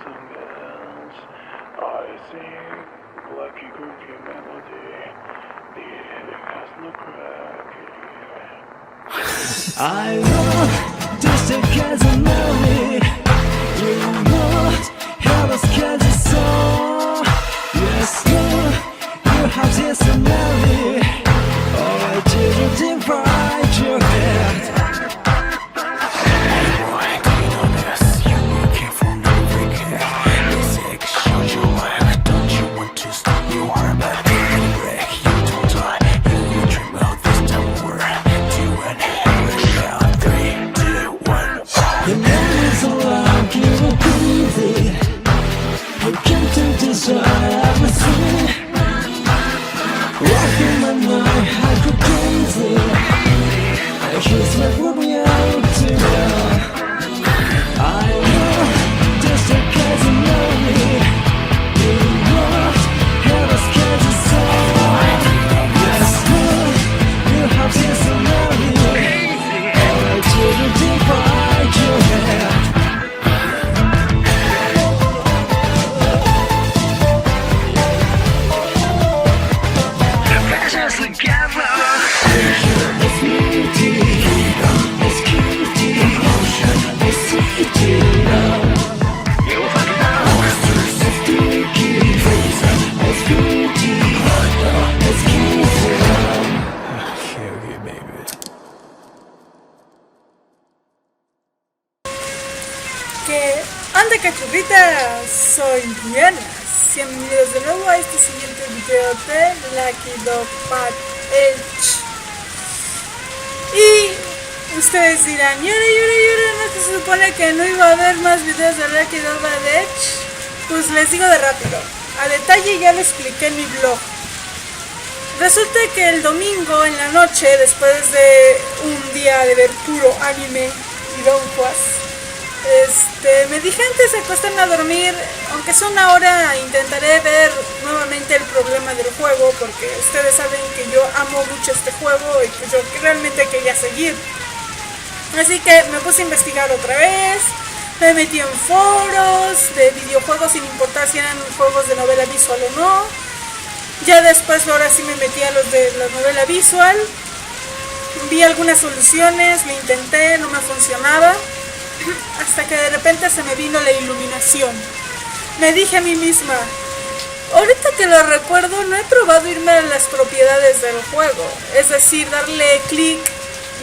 some bells. I sing lucky groovy melody. The ending has no crack. I know just a cause of melody. You know how to catch a song. Yes, you have this melody. Oh, I didn't divide your head. Cachorritas, soy Diana. Bienvenidos de nuevo a este siguiente video de Lucky Dog Bad Edge. Y ustedes dirán, Yura, ¿no se supone que no iba a haber más videos de Lucky Dog Bad Edge? Pues les digo de rápido, a detalle ya lo expliqué en mi blog. Resulta que el domingo en la noche, después de un día de ver puro anime y donjuas, me dije antes de acostarme a dormir, aunque sea una hora, intentaré ver nuevamente el problema del juego, porque ustedes saben que yo amo mucho este juego y que yo realmente quería seguir. Así que me puse a investigar otra vez, me metí en foros de videojuegos sin importar si eran juegos de novela visual o no. Ya después ahora sí me metí a los de la novela visual, vi algunas soluciones, lo intenté, no me funcionaba. Hasta que de repente se me vino la iluminación. Me dije a mí misma, ahorita que lo recuerdo, no he probado irme a las propiedades del juego. Es decir, darle clic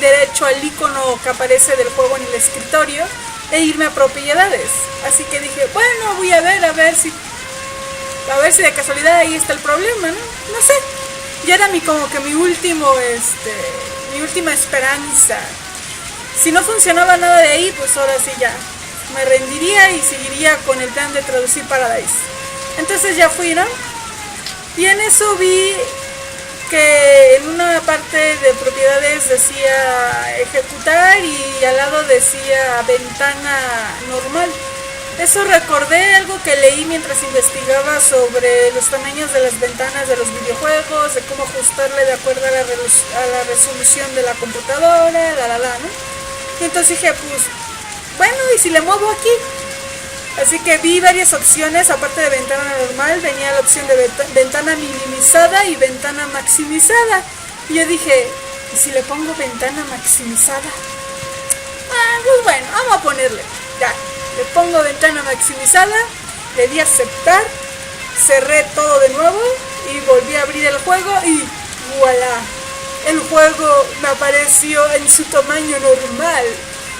derecho al icono que aparece del juego en el escritorio e irme a propiedades. Así que dije, bueno, voy a ver si de casualidad ahí está el problema, ¿no? No sé. Ya era mi última esperanza. Si no funcionaba nada de ahí, pues ahora sí ya me rendiría y seguiría con el plan de traducir Paradise. Entonces ya fui, ¿no? Y en eso vi que en una parte de propiedades decía ejecutar y al lado decía ventana normal. Eso recordé algo que leí mientras investigaba sobre los tamaños de las ventanas de los videojuegos, de cómo ajustarle de acuerdo a la resolución de la computadora, ¿no? Y entonces dije, pues, bueno, ¿y si le muevo aquí? Así que vi varias opciones, aparte de ventana normal, venía la opción de ventana minimizada y ventana maximizada. Y yo dije, ¿y si le pongo ventana maximizada? Pues bueno, vamos a ponerle. Ya, le pongo ventana maximizada, le di a aceptar, cerré todo de nuevo y volví a abrir el juego y ¡voilá! El juego me apareció en su tamaño normal,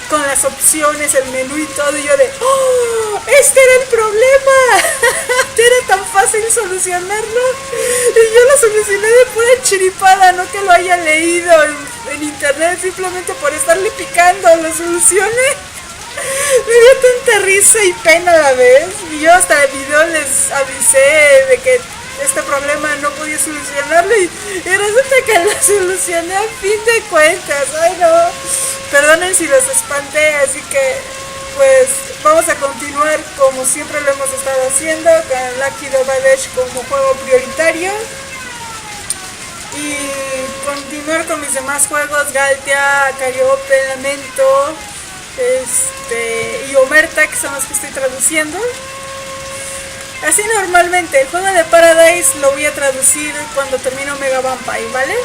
con las opciones, el menú y todo, y yo de ¡oh! ¡Este era el problema! Era tan fácil solucionarlo, y yo lo solucioné de pura chiripada, no que lo haya leído en internet, simplemente por estarle picando, lo solucioné. Me dio tanta risa y pena a la vez, y yo hasta el video les avisé de que este problema no podía solucionarlo y resulta que lo solucioné a fin de cuentas. Ay no, perdonen si los espanté, así que pues vamos a continuar como siempre lo hemos estado haciendo, con Lucky Dog Bad Edge como juego prioritario y continuar con mis demás juegos, Galtia, Cariope, Lamento y Omerta, que son los que estoy traduciendo. Así normalmente, el juego de Paradise lo voy a traducir cuando termino Mega Vampire, ¿vale?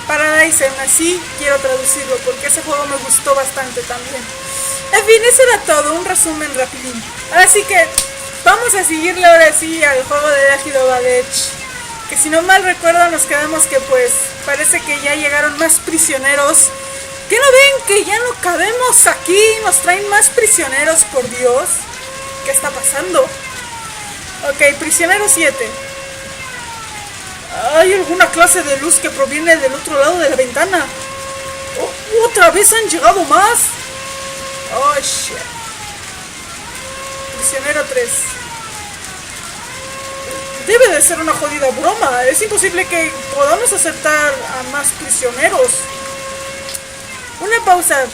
Paradise, aún así quiero traducirlo porque ese juego me gustó bastante también. En fin, eso era todo, un resumen rapidín. Así que vamos a seguirle ahora sí al juego de Ejido Badech. Que si no mal recuerdo nos quedamos que pues parece que ya llegaron más prisioneros. ¿Qué no ven que ya no cabemos aquí? Nos traen más prisioneros, por Dios. ¿Qué está pasando? Ok, prisionero 7. ¿Hay alguna clase de luz que proviene del otro lado de la ventana? ¿Otra vez han llegado más? Oh, shit. Prisionero 3. Debe de ser una jodida broma. Es imposible que podamos aceptar a más prisioneros. Una pausa.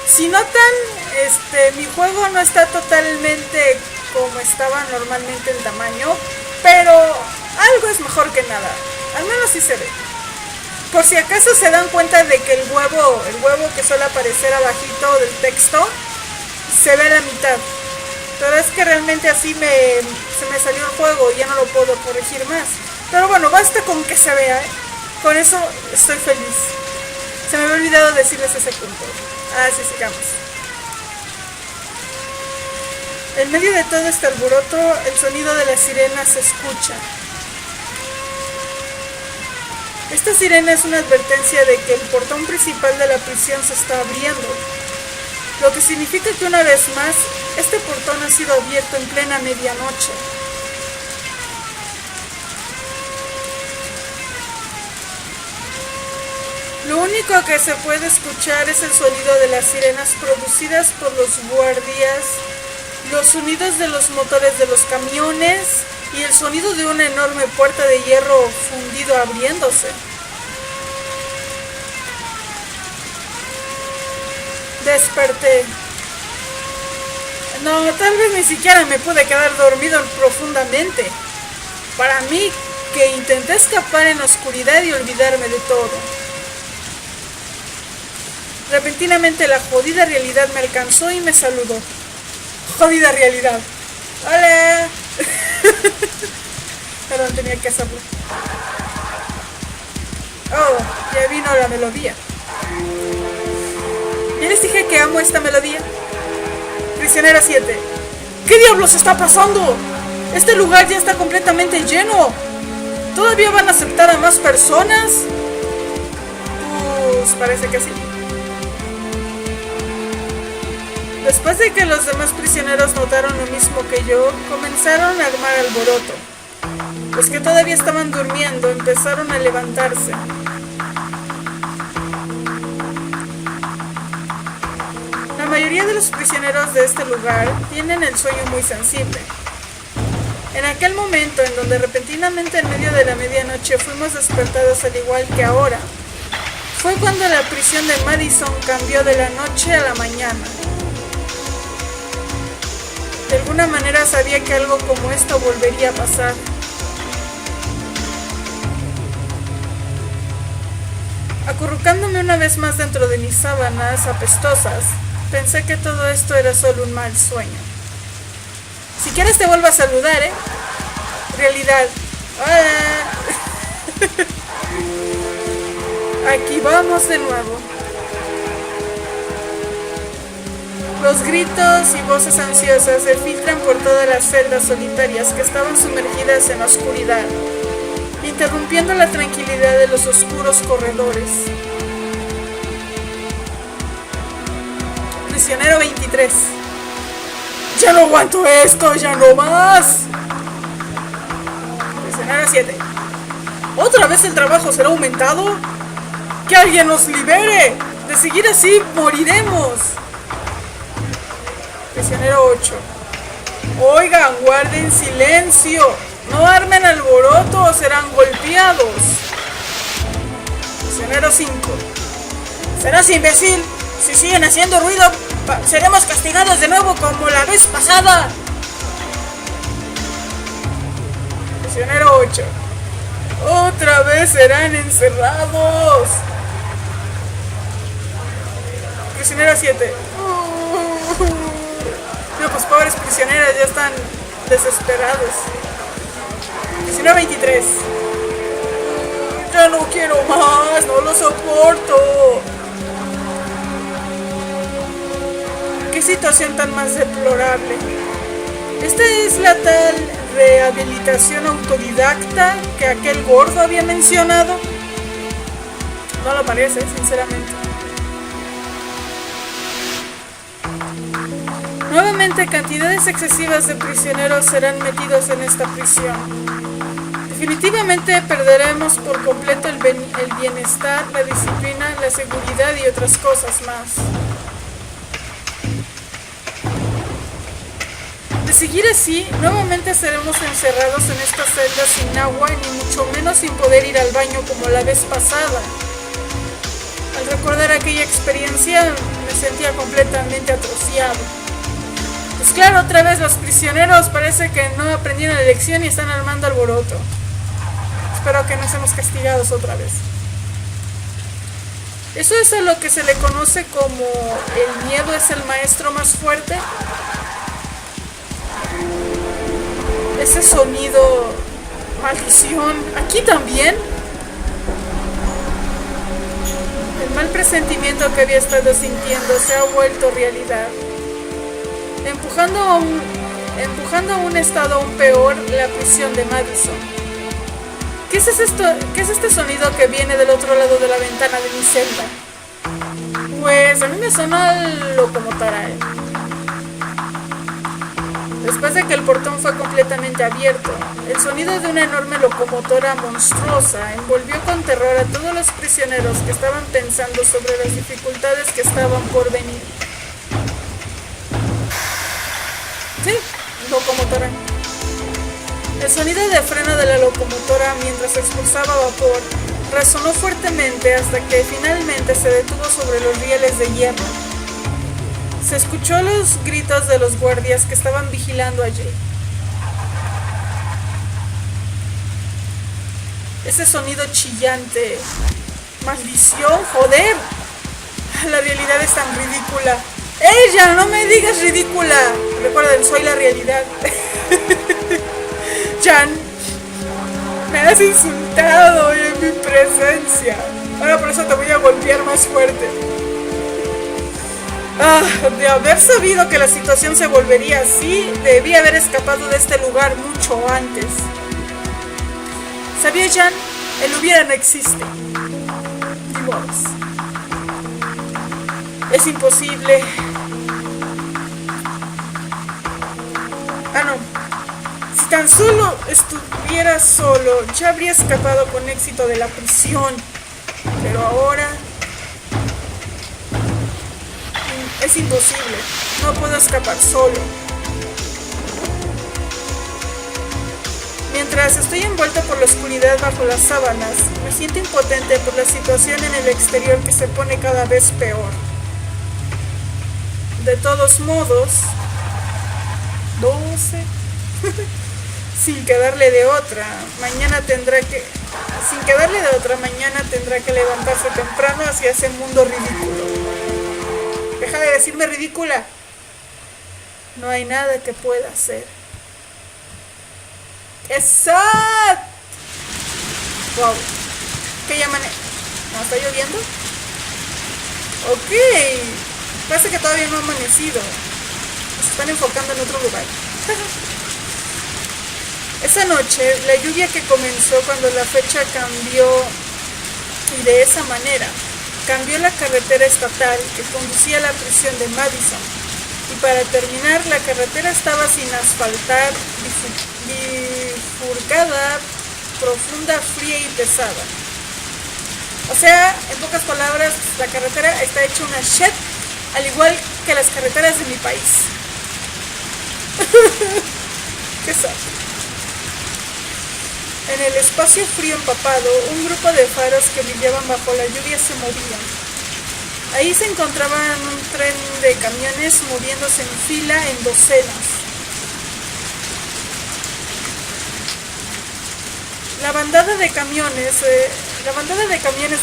Si notan, mi juego no está totalmente como estaba normalmente en tamaño, pero algo es mejor que nada. Al menos sí se ve. Por si acaso se dan cuenta de que el huevo que suele aparecer abajito del texto, se ve a la mitad. Pero es que realmente así se me salió el juego y ya no lo puedo corregir más. Pero bueno, basta con que se vea, ¿eh? Con eso estoy feliz. Se me había olvidado decirles ese punto. Así sigamos. En medio de todo este alboroto, el sonido de la sirena se escucha. Esta sirena es una advertencia de que el portón principal de la prisión se está abriendo, lo que significa que una vez más, este portón ha sido abierto en plena medianoche. Lo único que se puede escuchar es el sonido de las sirenas producidas por los guardias, los sonidos de los motores de los camiones y el sonido de una enorme puerta de hierro fundido abriéndose. Desperté. No, tal vez ni siquiera me pude quedar dormido profundamente. Para mí, que intenté escapar en la oscuridad y olvidarme de todo. Repentinamente la jodida realidad me alcanzó y me saludó. Jodida realidad. ¡Hola! Perdón, tenía que hacerlo. Oh, ya vino la melodía. Ya les dije que amo esta melodía. Prisionera 7. ¿Qué diablos está pasando? Este lugar ya está completamente lleno. ¿Todavía van a aceptar a más personas? Pues parece que sí. Después de que los demás prisioneros notaron lo mismo que yo, comenzaron a armar alboroto. Los que todavía estaban durmiendo empezaron a levantarse. La mayoría de los prisioneros de este lugar tienen el sueño muy sensible. En aquel momento en donde repentinamente en medio de la medianoche fuimos despertados al igual que ahora, fue cuando la prisión de Madison cambió de la noche a la mañana. De alguna manera sabía que algo como esto volvería a pasar. Acurrucándome una vez más dentro de mis sábanas apestosas, pensé que todo esto era solo un mal sueño. Si quieres te vuelvo a saludar, ¿eh? Realidad. ¡Hola! Aquí vamos de nuevo. Los gritos y voces ansiosas se filtran por todas las celdas solitarias que estaban sumergidas en la oscuridad, interrumpiendo la tranquilidad de los oscuros corredores. Prisionero 23. ¡Ya no aguanto esto! ¡Ya no más! Prisionero 7. ¿Otra vez el trabajo será aumentado? ¡Que alguien nos libere! De seguir así, moriremos. Prisionero 8. Oigan, guarden silencio. No armen alboroto o serán golpeados. Prisionero 5. Serás imbécil. Si siguen haciendo ruido, seremos castigados de nuevo como la vez pasada. Prisionero 8. Otra vez serán encerrados. Prisionero 7. No, pues pobres prisioneras ya están desesperados. 19:23. Ya no quiero más, no lo soporto. Qué situación tan más deplorable. Esta es la tal rehabilitación autodidacta que aquel gordo había mencionado. No lo parece, sinceramente. Nuevamente, cantidades excesivas de prisioneros serán metidos en esta prisión. Definitivamente perderemos por completo el bienestar, la disciplina, la seguridad y otras cosas más. De seguir así, nuevamente seremos encerrados en esta celda sin agua y ni mucho menos sin poder ir al baño como la vez pasada. Al recordar aquella experiencia me sentía completamente atrociado. Pues claro, otra vez los prisioneros parece que no aprendieron la lección y están armando alboroto. Espero que no seamos castigados otra vez. Eso es a lo que se le conoce como el miedo es el maestro más fuerte. Ese sonido, maldición, aquí también. El mal presentimiento que había estado sintiendo se ha vuelto realidad, empujando a un estado aún peor la prisión de Madison. ¿Qué es este sonido que viene del otro lado de la ventana de mi celda? Pues a mí me suena locomotora, Después de que el portón fue completamente abierto, el sonido de una enorme locomotora monstruosa envolvió con terror a todos los prisioneros que estaban pensando sobre las dificultades que estaban por venir. Sí, locomotora. El sonido de freno de la locomotora mientras expulsaba vapor resonó fuertemente hasta que finalmente se detuvo sobre los rieles de hierro. Se escuchó los gritos de los guardias que estaban vigilando allí. Ese sonido chillante. ¡Maldición, joder! La realidad es tan ridícula. ¡Ella! ¡No me digas ridícula! Recuerden, soy la realidad. Jan, me has insultado en mi presencia. Ahora por eso te voy a golpear más fuerte. De haber sabido que la situación se volvería así, debí haber escapado de este lugar mucho antes. ¿Sabía, Jan? El hubiera no existe. Ni modos. Es imposible. No. Si tan solo estuviera solo, ya habría escapado con éxito de la prisión. Pero ahora es imposible. No puedo escapar solo. Mientras estoy envuelto por la oscuridad bajo las sábanas, me siento impotente por la situación en el exterior que se pone cada vez peor. De todos modos, 12. Sin quedarle de otra, mañana tendrá que levantarse temprano hacia ese mundo ridículo. Deja de decirme ridícula. No hay nada que pueda hacer. ¡Exacto! Wow. ¿Qué llaman? ¿No está lloviendo? Ok. Parece que todavía no ha amanecido. Se están enfocando en otro lugar. Esa noche, la lluvia que comenzó cuando la fecha cambió, y de esa manera, cambió la carretera estatal que conducía a la prisión de Madison. Y para terminar, la carretera estaba sin asfaltar, bifurcada, profunda, fría y pesada. O sea, en pocas palabras, la carretera está hecha una shit, al igual que las carreteras de mi país. ¿Qué sabes? En el espacio frío empapado, un grupo de faros que brillaban bajo la lluvia se movían. Ahí se encontraban un tren de camiones moviéndose en fila en docenas. La bandada de camiones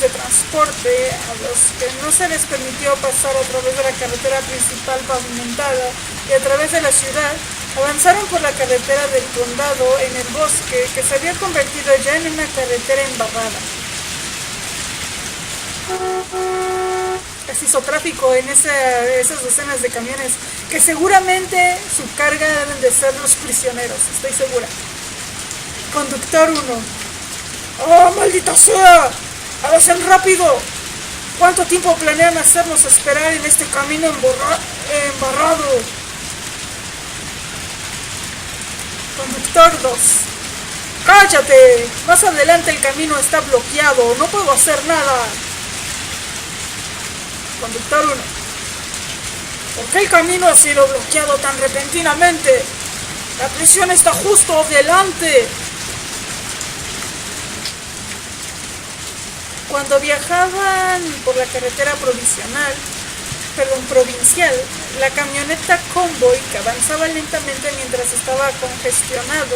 de transporte a los que no se les permitió pasar a través de la carretera principal pavimentada y a través de la ciudad Avanzaron por la carretera del condado en el bosque, que se había convertido ya en una carretera embarrada. Se hizo tráfico en esas docenas de camiones, que seguramente su carga deben de ser los prisioneros, estoy segura. Conductor 1. ¡Oh, maldita sea! ¡Avancen rápido! ¿Cuánto tiempo planean hacernos esperar en este camino embarrado? Conductor 2. ¡Cállate! Más adelante el camino está bloqueado, no puedo hacer nada. Conductor 1. ¿Por qué el camino ha sido bloqueado tan repentinamente? La prisión está justo delante. Cuando viajaban por la carretera provincial, la camioneta convoy, que avanzaba lentamente mientras estaba congestionado,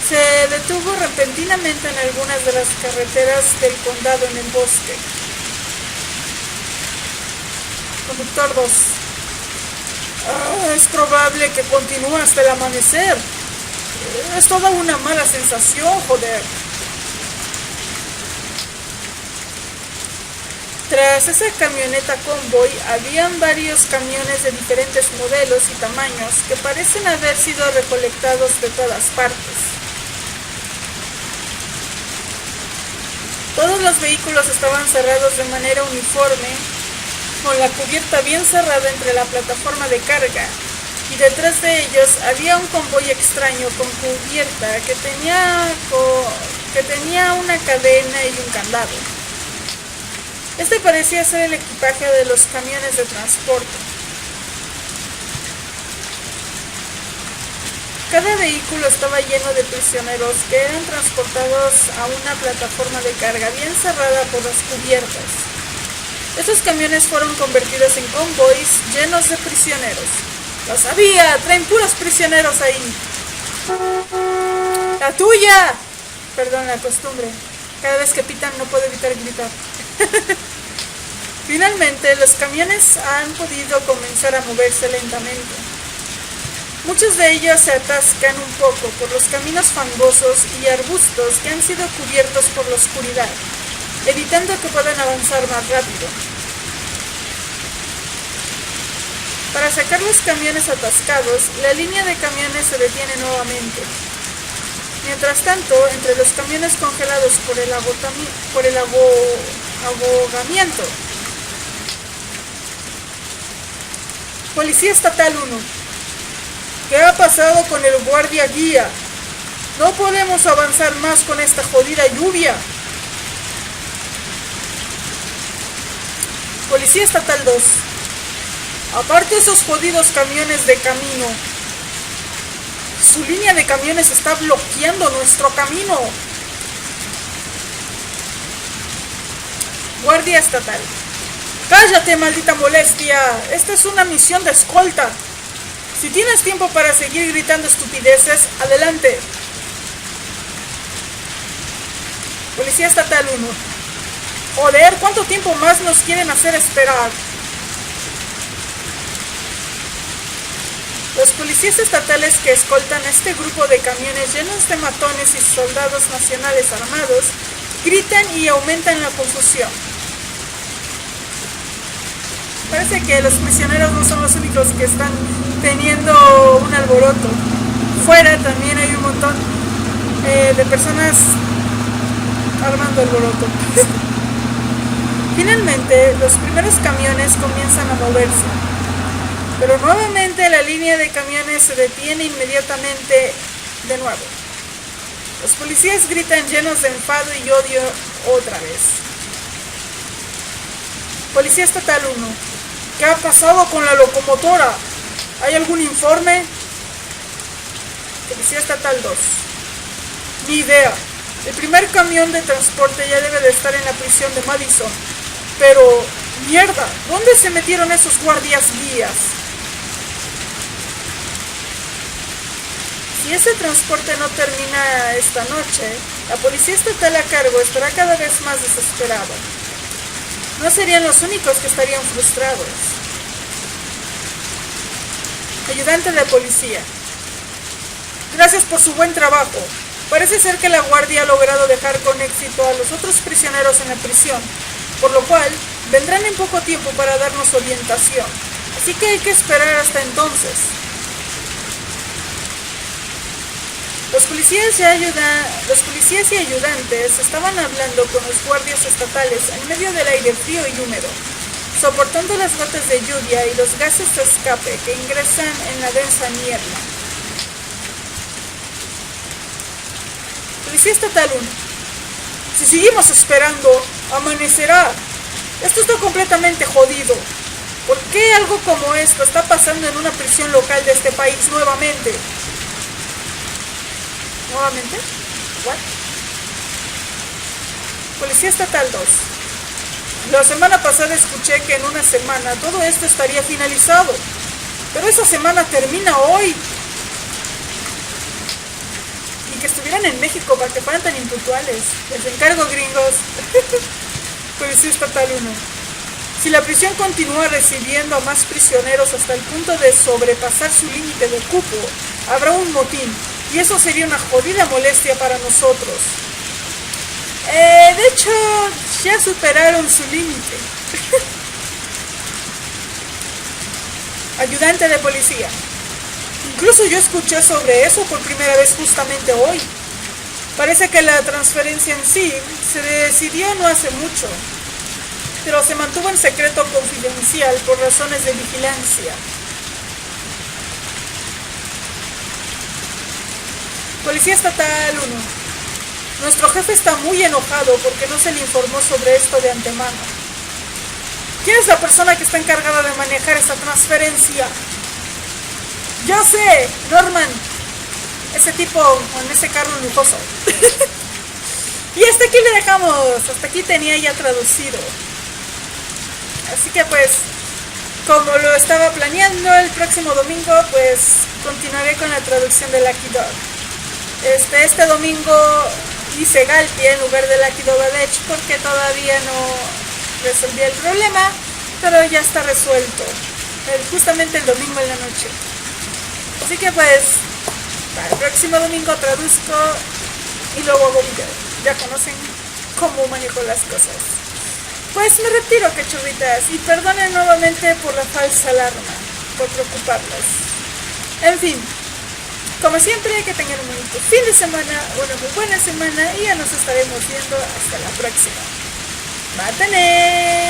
se detuvo repentinamente en algunas de las carreteras del condado en el bosque. Conductor 2. Es probable que continúe hasta el amanecer. Es toda una mala sensación, joder. Tras esa camioneta convoy, habían varios camiones de diferentes modelos y tamaños que parecen haber sido recolectados de todas partes. Todos los vehículos estaban cerrados de manera uniforme, con la cubierta bien cerrada entre la plataforma de carga, y detrás de ellos había un convoy extraño con cubierta que tenía una cadena y un candado. Este parecía ser el equipaje de los camiones de transporte. Cada vehículo estaba lleno de prisioneros que eran transportados a una plataforma de carga bien cerrada por las cubiertas. Estos camiones fueron convertidos en convoys llenos de prisioneros. ¡Lo sabía! ¡Traen puros prisioneros ahí! ¡La tuya! Perdón, la costumbre. Cada vez que pitan no puedo evitar gritar. Finalmente, los camiones han podido comenzar a moverse lentamente. Muchos de ellos se atascan un poco por los caminos fangosos y arbustos que han sido cubiertos por la oscuridad, evitando que puedan avanzar más rápido. Para sacar los camiones atascados, la línea de camiones se detiene nuevamente. Mientras tanto, entre los camiones congelados por el ahogamiento. Policía Estatal 1. ¿Qué ha pasado con el guardia guía? No podemos avanzar más con esta jodida lluvia. Policía Estatal 2. Aparte esos jodidos camiones de camino. Su línea de camiones está bloqueando nuestro camino. Guardia Estatal. ¡Cállate, maldita molestia! Esta es una misión de escolta. Si tienes tiempo para seguir gritando estupideces, adelante. Policía Estatal 1. Joder, ¿cuánto tiempo más nos quieren hacer esperar? Los policías estatales que escoltan este grupo de camiones llenos de matones y soldados nacionales armados gritan y aumentan la confusión. Parece que los prisioneros no son los únicos que están teniendo un alboroto. Fuera también hay un montón de personas armando alboroto. Finalmente, los primeros camiones comienzan a moverse. Pero nuevamente la línea de camiones se detiene inmediatamente de nuevo. Los policías gritan llenos de enfado y odio otra vez. Policía Estatal 1. ¿Qué ha pasado con la locomotora? ¿Hay algún informe? Policía Estatal 2. Ni idea. El primer camión de transporte ya debe de estar en la prisión de Madison. Pero, mierda, ¿dónde se metieron esos guardias guías? Si ese transporte no termina esta noche, la policía estatal a cargo estará cada vez más desesperada. No serían los únicos que estarían frustrados. Ayudante de policía. Gracias por su buen trabajo. Parece ser que la guardia ha logrado dejar con éxito a los otros prisioneros en la prisión, por lo cual vendrán en poco tiempo para darnos orientación. Así que hay que esperar hasta entonces. Los policías y ayudantes estaban hablando con los guardias estatales en medio del aire frío y húmedo, soportando las gotas de lluvia y los gases de escape que ingresan en la densa niebla. Policía Estatal 1. Si seguimos esperando, amanecerá. Esto está completamente jodido. ¿Por qué algo como esto está pasando en una prisión local de este país nuevamente? ¿Nuevamente? ¿What? Policía Estatal 2. La semana pasada escuché que en una semana todo esto estaría finalizado. Pero esa semana termina hoy. Y que estuvieran en México para que fueran tan impuntuales. Les encargo, gringos. Policía Estatal 1. Si la prisión continúa recibiendo a más prisioneros hasta el punto de sobrepasar su límite de cupo, habrá un motín. Y eso sería una jodida molestia para nosotros. De hecho, ya superaron su límite. Ayudante de policía. Incluso yo escuché sobre eso por primera vez justamente hoy. Parece que la transferencia en sí se decidió no hace mucho, pero se mantuvo en secreto confidencial por razones de vigilancia. Policía Estatal 1. Nuestro jefe está muy enojado porque no se le informó sobre esto de antemano. ¿Quién es la persona que está encargada de manejar esta transferencia? Yo sé, Norman. Ese tipo con ese carro lujoso. Y hasta aquí le dejamos. Hasta aquí tenía ya traducido. Así que pues, como lo estaba planeando, el próximo domingo pues continuaré con la traducción de Lucky Dog. Este domingo hice Galpie en lugar de Lucky Dog Edge porque todavía no resolví el problema, pero ya está resuelto. Justamente el domingo en la noche. Así que pues, para el próximo domingo traduzco y luego hago video. Ya conocen cómo manejo las cosas. Pues me retiro, cachorritas, y perdonen nuevamente por la falsa alarma, por preocuparlas. En fin, como siempre, que tengan un bonito fin de semana, una muy buena semana, y ya nos estaremos viendo hasta la próxima. ¡Mátane!